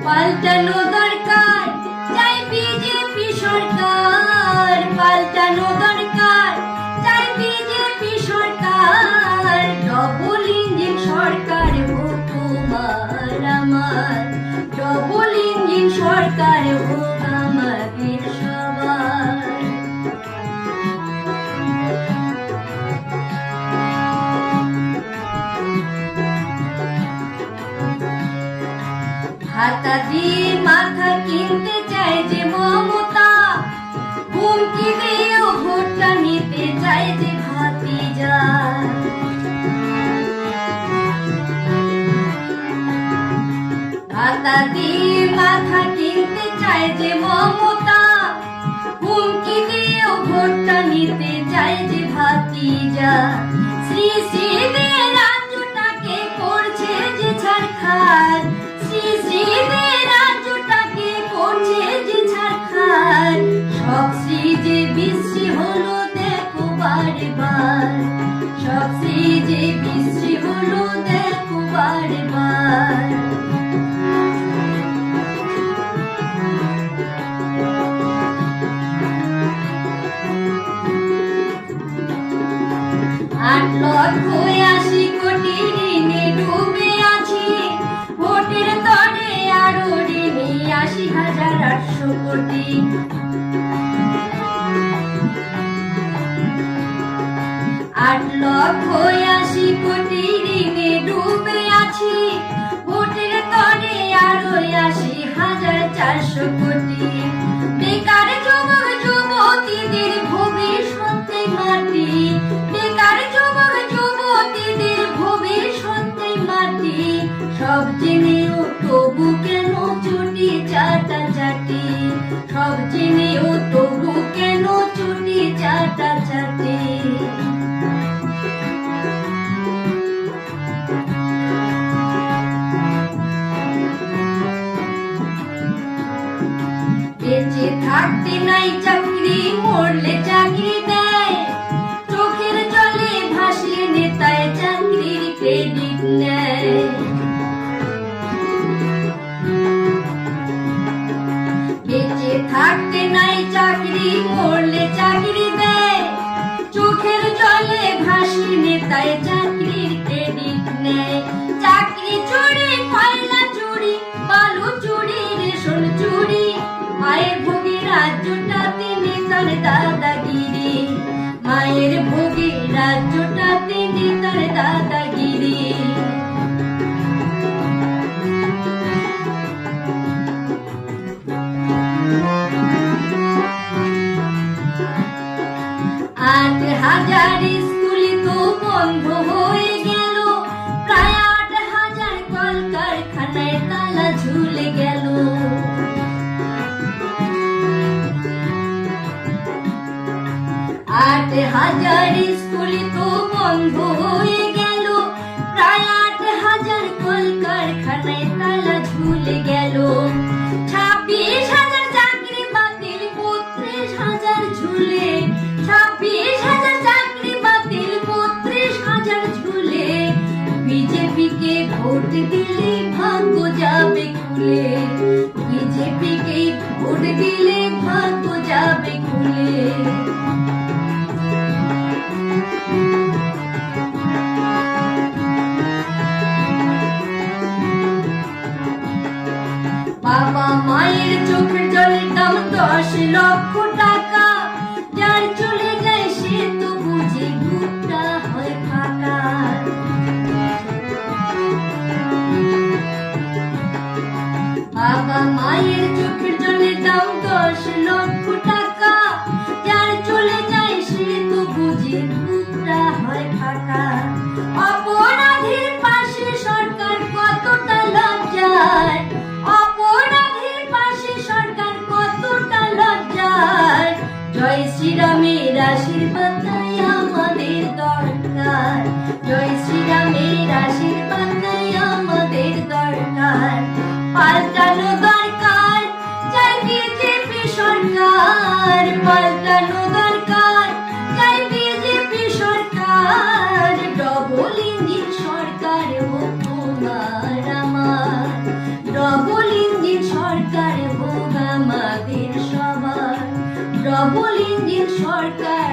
পাল্টানো দরকার, চাই বিজেপি সরকার। পাল্টানো দরকার, চাই বিজেপি সরকার। ডবল ইঞ্জিন সরকার হোক তোমার আমার, ডবল ইঞ্জিন সরকার হোক আমাদের সবার। হাতা দিয়ে মাথা কিনতে চায় যে মমতা, হুমকি দিয়েও ভোটটা নিতে চায় যে ভাতিজা। হাতা দিয়ে মাথা কিনতে চায় যে মমতা, হুমকি দিয়েও ভোটটা নিতে চায় যে ভাতিজা। শ্রী শ্রী দিয়ে রাজ্যটাকে করছে যে ছারখার, শ্রী শ্রী দিয়ে রাজ্যটাকে করছে যে ছারখার। সব শ্রী যে বিশ্রী হলো দেখো বারবার, সব শ্রী যে বিশ্রী হলো দেখো বারবার। আট লক্ষ ৮০ কোটি ঋণে ডুবে আছি, ভোটের তরে আরো ঋণে ৮০,৮০০ কোটি। ৮ লক্ষ ৮০ কোটি ঋণে ডুবে আছি, ভোটের তরে আরো ৮০,৪০০ কোটি। বেকার যুবক যুবতীদের ভবিষ্যতে মাটি, বেকার যুবক যুবতীদের ভবিষ্যতে মাটি। সব জেনেও তবু কেন চুটি চাটাচাটি, সব জেনেও তবু কেন চুটি চাটাচাটি। বেঁচে থাকতে নাই চাকরি, মরলে চাকরি দেয়। চোখের জলে ভাসলে নেতায় চাকরির ক্রেডিট নেয়। বেঁচে থাকতে নাই চাকরি, মরলে চাকরি দেয়। চোখের জলে ভাসলে নেতায় চাকরির ক্রেডিট নেয়। চাকরি চুরি, কয়লা চুরি, বালু চুরি, রেশন চুরি। মায়ের ভোগে রাজ্যটাতে নেতার দাদাগিরি, মায়ের ভোগে রাজ্যটাতে নেতার দাদাগিরি। আট হাজার স্কুলে তো বন্ধ হয়ে গেল, প্রায় ৮,০০০ কলকারখানায় তালা ঝুলে গেল। ৮,০০০ স্কুলে তো বন্ধ হয়ে গেল, প্রায় ৮,০০০ কলকারখানায় তালা ঝুলে গেল। ২৬,০০০ চাকরি বাতিল, ৩২,০০০ ঝুলে। ২৬,০০০ চাকরি বাতিল, ৩২,০০০ ঝুলে। বিজেপিকে ভোট দিলে ভাগ্য যাবে খুলে, বিজেপিকে ভোট দিলে ভাগ্য যাবে খুলে। বাবা মায়ের চোখের জলের দাম ১০ লক্ষ টাকা, যার চলে যায় সে তো বুঝে বুকটা হয় ফাঁকা। বাবা মায়ের চোখের ডবল ইঞ্জিন সরকার